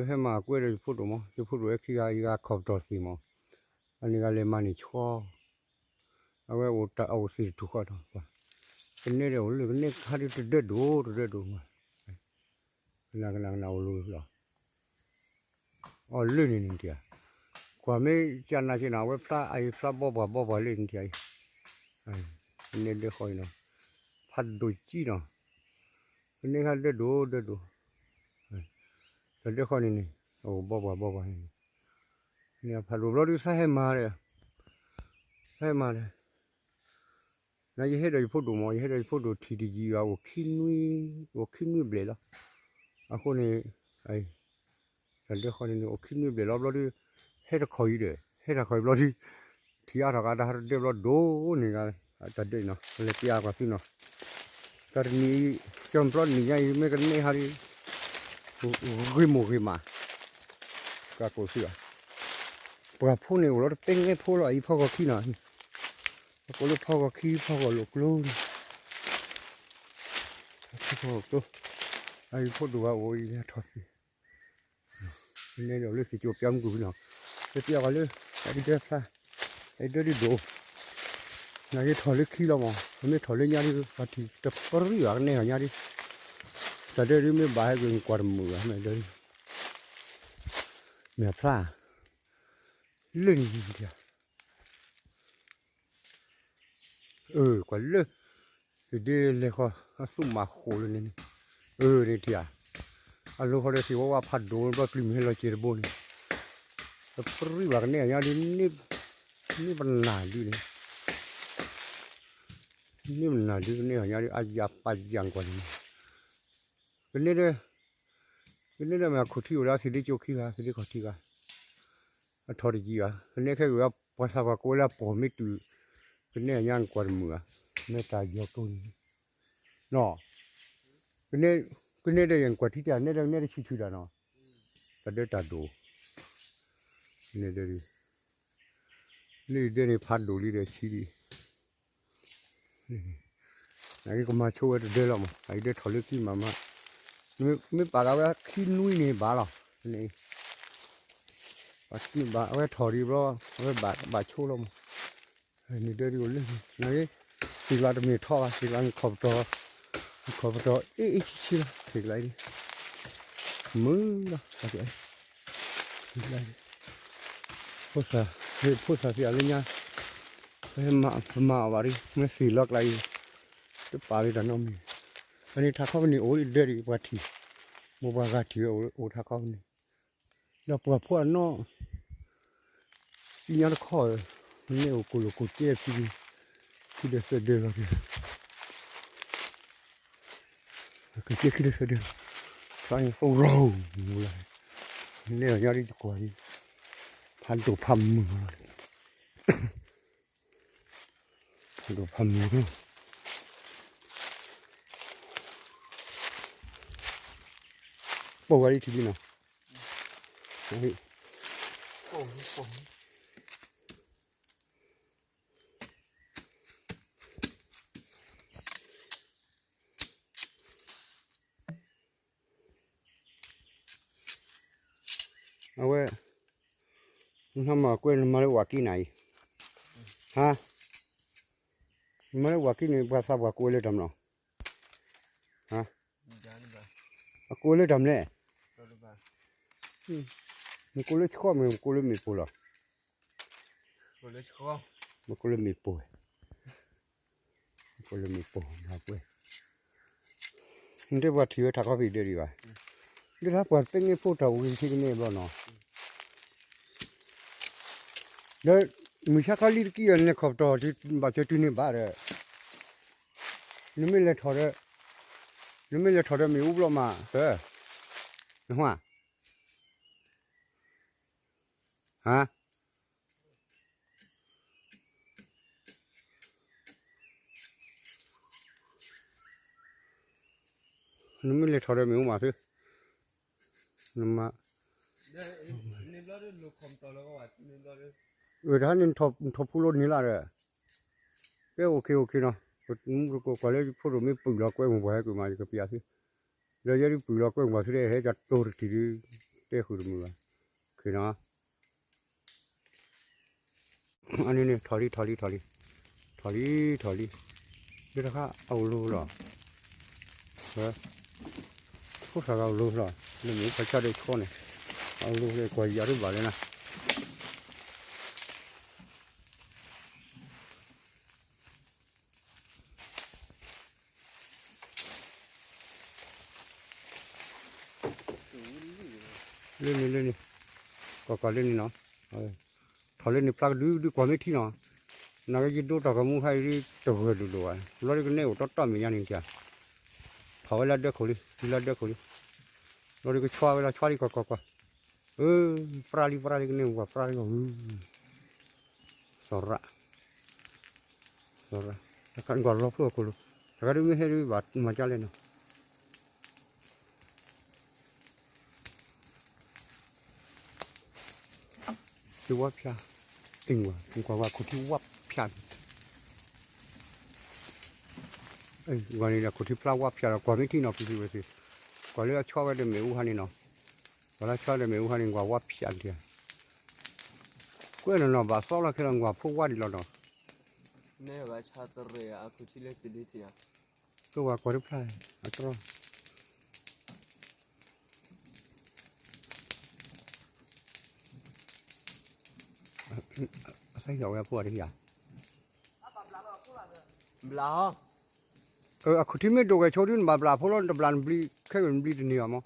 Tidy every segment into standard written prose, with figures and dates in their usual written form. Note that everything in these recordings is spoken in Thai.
ให้มากูเลยพูดมั้งจะพูดว่าขี้กาขอบตัวสิมั้งอันนี้ก็เลยมานี่ชั่วเอาไว้อุตเอาสิทุกข์ตัวเป็นเนี่ยเดี๋ยวเลยเนี่ยข้าที่จะเด็ดดูมากำลังเอาลูกเหรออ๋อเรื่องนี้เดียวกว่าไม่จะน่าจะน่าเว็บซ่าไอ้ซ่าบ่เล่นเดียวไอ้เนี่ยเดี๋ยวคอยเนาะพัดดูจีเนาะนี่ข้าเด็ดดูแต่เดี๋ยวคอยนี่โอ้บ่เนี่ยพัดรูปเราดูใช่มาเลย那一些人พูดดูมั้ง一些人พูดดูทีดีจีว่า我ขี้นุ่ยเบลล่ะอ่ะคนนี้ไอ้ฉันเดี๋ยวคนนี้我ขี้นุ่ยเบลล่ะเราดูให้เราคอยเลยเราดูที่อาร์ก็ได้เดี๋ยวเราดูนี่กันจัดเลยเนาะเลยที่อาร์ก็สิเนาะแต่นี่จำเป็นนี่ยังไม่กันนี่ฮาริกิมาก็กูสิอ่ะปะพูนี่เราเป็นไงพูเราไอ้พ่อก็ขี้เนาะก็ลูกพ่อก็ขี้พ่อก็ลูกพ่อก็ไอ้พูดดูว่าโอ้ยเนี่ยทอดเนี่ยเดี๋ยวเลือกสิจูบย้ำกูเนาะเดี๋ยวก็เลือกไอ้เด็กซ่าไอ้เด็กดูนายทอดเลือกขี้ละมั้งไม่ทอดเลือกยาดิปฏิแต่ปริยาเนี่ยยาดิแต่เดี๋ยวไม่บ้าให้กูกวาดมือไม่เดี๋ยวแม่พระเรื่องนี้เดียวกว่าเลือกเดี๋ยวเลยเขาสุ่มมาโคเลยนี่นี่เดียวอันลูกเขาได้สิว่าพัดโดนว่ากลิ่นให้เราเจอบ่นี่แต่ปริยาเนี่ยยาดินี่มันหนาดีเลยนี่มันหนาดีเนี่ยยาดิอาญาปัจจังกว่านี้เป็นเนี่ยมาขุดที่อยู่แล้วสิได้โจกี้กันสิได้ขุดที่กันทอดจีกันเป็นเนี่ยแค่ว่าภาษาว่ากูแล้วผมไม่ตื่นเป็นเนี่ยย่างกว่ามือไม่ตายเยอะตัวนี้เนาะเป็นเนี่ยได้ยังกว่าที่จะเนี่ยได้ชิวๆแล้วเนาะแต่ได้ตาดูเนี่ยได้พัดดูลีได้ชีดีไอ้ก็มาช่วยได้แล้วมั้งไอ้ได้ทอดเล็กที่มาไม่ปากเอาไว้ขี้นุ่ยนี่บ้าหรอนี่ปากขี้บ้าเอาไว้ทอดดีบ่เอาไว้บาดโชว์ลมนี่เดี๋ยวดูเลยนี่สิลาจะมีท่อสิลาขอบตัวชิละสิลาดิมือละอะไรสิลาดิพูดซะสิอะไรเนี่ยมาวารีไม่สิลอกอะไรจะปารีดันน้องมีอันนี้ถ้าเขาเป็นโอ้ยเดี๋ยวอีกว่าทีโมบายทีโอ้ถ้าเขาเป็นแล้วพวกน้องยังข้อนี่โอ้กูเจ็บที่เดือดเลยก็เจ็บที่เดือดใส่โอ้โหเลยนี่ยาดิกว่าพันตัวพัมมือตัวพัมมือบอกว่าที่นี่เนาะนี่เอาไว้ทำมาเกวนมาเลยว่ากี่ไหนฮะมาเลยว่ากี่ไหนภาษาว่ากูเลยทำเนาะฮะกูเลยทำเนี่ยมันกูเลยชอบมันกูเลยมีปูหรอกูเลยชอบมันกูเลยมีปูครับเว้ยนี่ว่าที่ว่าทักเขาไปเดี๋ยวดีว่าเดี๋ยวถ้าปวดเป็นไงพูดเราวิ่งที่นี่บ้านเนาะเดี๋ยวมีชักเขาลีกี่อันเนี่ยขอบตัวที่บาดเจ็บที่นี่บ้าเลยนี่ไม่เลยถอดมีอุบลมานะฮะนี่ไม่เลยถอดมีอุบมาสินี่มาท่านนี่ทบพูดนี่ละเลยก็โอเคเนาะก็เลยพูดไม่ปึกหรอกก็มึงบอกให้กูมาจะเปียสิแล้วยังปึกหรอกก็มึงบอกสิได้ให้จัดตัวที 때 흐름이야. 그나 아니네 다리. 이래가 아울러라. 왜? 소사가 아울러라. 근데 뭐 발차를 쳐네. 아울러에 거의 야를 말해나. lên có lên nó thở lên plug đi qua mấy thi nó cái gì đó tao cũng hay đi tàu hơi được rồi nó cái này của tao mình ăn kìa thở là được rồi nó cái choa đi qua prali cái này qua prali sora kan gua lop ko lu cái đó hay đi bắt mà cho lên nóที่วัดพระอิงว่ะอิงกว่าคนที่วัดพระวันนี้นะคนที่พระวัดพระก่อนไม่ที่นอกที่ว่าสิก่อนเรื่องชอบไปเดินเมืองฮันนี่เนาะก่อนแล้วชอบเดินเมืองฮันนี่กว่าวัดพระเดียวก็นั่นเนาะบ้าสาวเราแค่เราว่าพวกวัดดีแล้วเนาะเนี่ยว่าชาตเรียอาคุชิเล็กติดที่อ่ะก็ว่าก่อนที่พระอัตโนใช่เหรอว่าพวกอะไรอย่างบลาคุณที่ไม่ดูไอ้ชาวดินบาบลาพวกเราดับลันบลีแค่เป็นบลีนี่มั้ง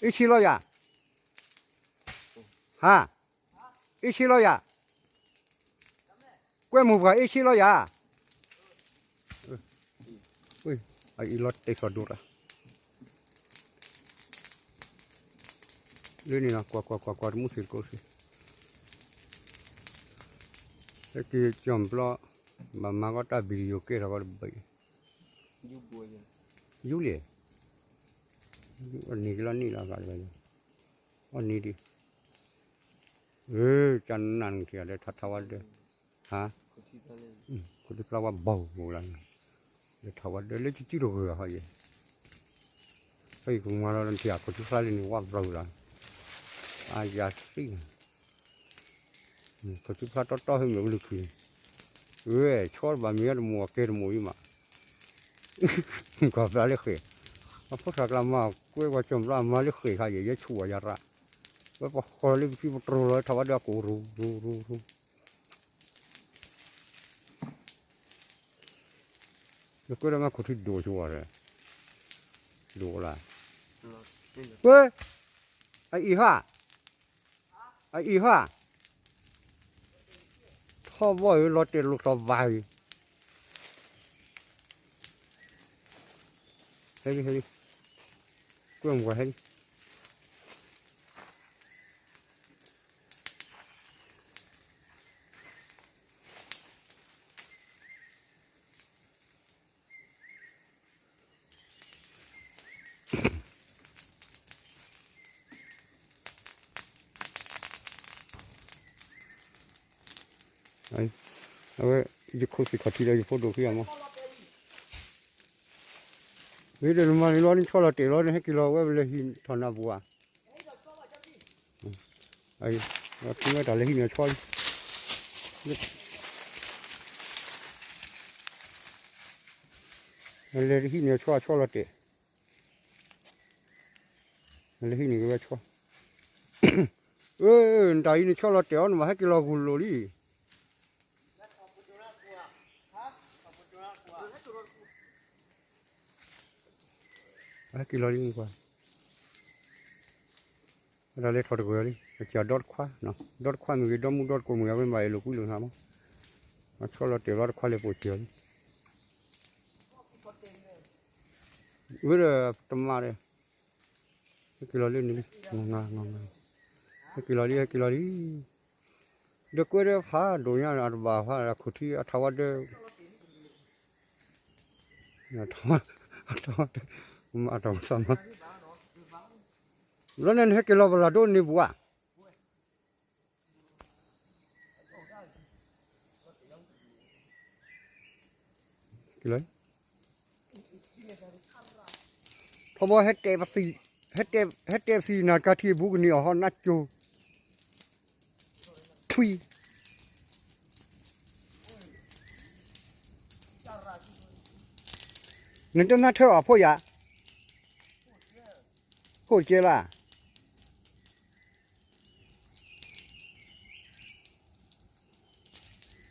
อีชิโลยาฮะอีชิโลยากล้วยหมูกับอีชิโลยาไอ้รถเตะสอดดูละเรื่องนี้นะกว่ามุสิโกสิไอ้ที่จอมปลามาก็ตาบิโยเกะเราก็ไปยูบัวยังยูเลยอันนี้ก็นี่ละกันเลยอันนี้ดิจันนันเกี่ยเลยทัดทวัดเลยฮะคนที่ปลาว่าเบาโบราณเลยทวัดเลยจิ๋วเหรอฮะยี่ไอ้คุณมาแล้วที่อ่ะคนที่ปลาเลยนี่ว่าเบาละอายาสิคนที่ปลาต่อให้เหมือนลูกคือชอบบะเมียมัวเกลมัวอยู่มาก็ปลาเล็กเลยพอสักละมากล้วยว่าจมละมาเล็กเลยค่ะอย่าชัวอย่าระว่าพอคนเลี้ยงพี่ปลาเลยทว่าเดี๋ยวกูรู้แล้วก็เรื่องมาคุยดูชัวเลยดูละไอ้อีห่าพ่อว่ารถเต็มลูกสบายเฮ้ยกล้วยหัวเฮ้ยเอาไว้ยุคคุยขัดที่เราอยู่พอดูพี่มั้งวิเดี๋ยวมันร้อนชอบเราเตะร้อนให้กิโลไว้เลยหินทอนบัวไอ้เราทิ้งไว้แต่เลยหินเนี่ยชอบเลยหินเนี่ยชอบเราเตะเลยหินนี่ก็ชอบแต่หินชอบเราเตะมันมาให้กิโลกุลโลลี่กิโลนี่กว่าเราเล่นทอดกุยเลยจะดอดคว้าเนาะดอดคว้ามีดอมดอดกูมีอะไรไม่รู้กุยเลยฮะมาชอบเราเตะดอดคว้าเลยปวดเจียววิเดอร์ตมาเลยกิโลนี่นี่งากิโลนี่เด็กกูเดี๋ยวฟ้าดูเนี่ยอาร์บาฟ้าขุดที่ทว่าเดี๋ยวทว่ามาทำซ้ำแล้วนั่นให้กิโลบลาโดนนี่บัวกิโลพอบอกให้เตะภาษี hete si na ka thi bu ni ho na chu thui nên cho nó theo ở phố ya phố kia là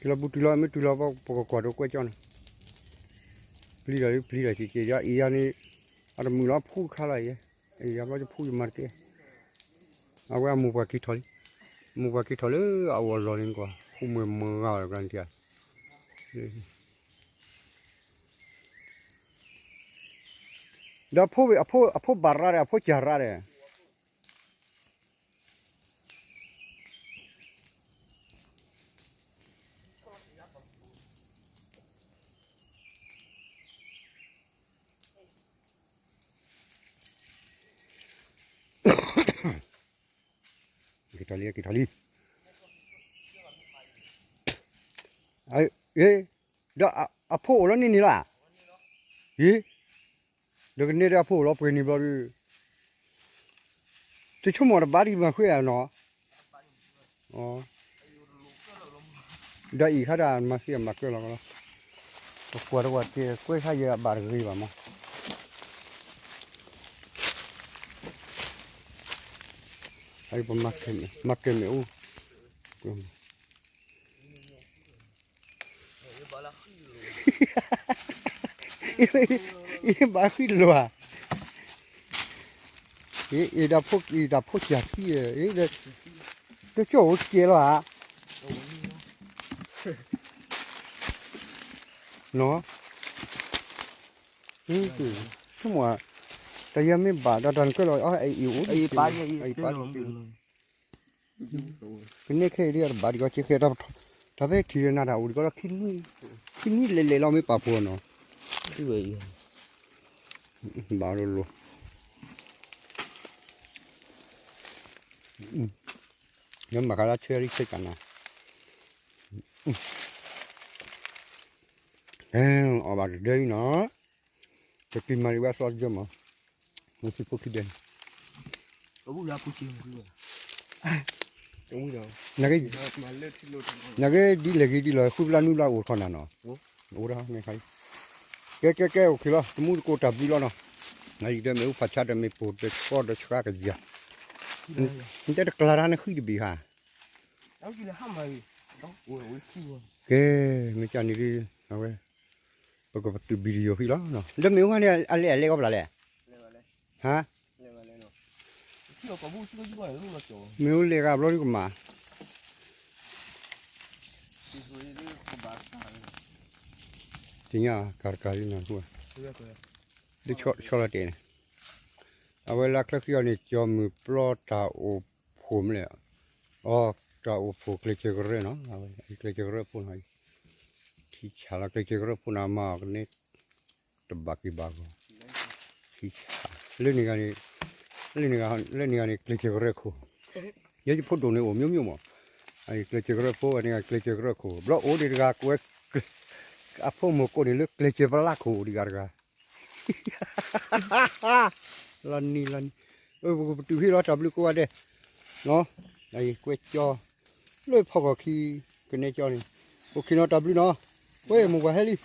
là bút lo mới tu lo vào quả đồ quay cho này pli là chỉ ra ý anh ở mưa nó phun khá là vậy ý anh bao phun mà thế à qua mua qua kí thôi ở rồi lên qua phun mưa rồi gần kia đó phố barra đấy phố chả ra đấy kita lihat eh dah apa orang ni lah dah ni dah apa orang pergi ni baru tu cuma ada bari macam apa no oh dah ikhlas dah masih macam apa lah kuat je kuat saja bari apa mah ai bấm makan ni ini baru luar ini dah pok jati ini dah jauh sekali lah no itu semua Tây mới bà đã đàn cái loại ai yếu ai ba cái này khi đi bà đi có chiếc xe đó ta về thì nào đâu có khi mi lệ lo mới bà buồn nó cái gì bà luôn nhưng mà cái đó chưa đi chơi cả nào ở bà đây nó cái pin mà đi qua xót cho mà nó chỉ có cái đèn đúng là phụ chiêm đúng rồi nhà cái đi lấy đi lời khúc lan nu la ổ thằng nào nó ổ đó nghe thấy cái ok lo tôi muốn cô tập đi lo nó này đây mấy phát chát đây mấy bột để có được cả cái gì à nhưng cái clara nó không bị hả đó chỉ là ham mày đó ủa cái mấy cha này đi nào cái bây giờ từ video khi đó nó đây mấy ông này ăn lẹ có phải lẹ hả mấy lẹ gặp rồi cũng mà thì nhá cà đi nào thôi đi cho là tiền à vậy là cái này cho mình plot tạo phùm lẹ tạo phù cái chơi cái nó cái chơi cái phùm hay thì chả là cái chơi cái phùm nào mà cái này tập bạc cái bạc thì lên này cái chơi cái khu giờ chỉ phốt đồ này ổn nhiều mà ai cái chơi cái phô này cái chơi cái khu đó ổn đi ra quét áp phô một cô đi lướt cái chơi vào lá khu đi ra lần từ khi đó chậm lưu qua đây nó này quét cho lôi phao khi cái này cho này khi nó chậm lưu nó quét một cái hết đi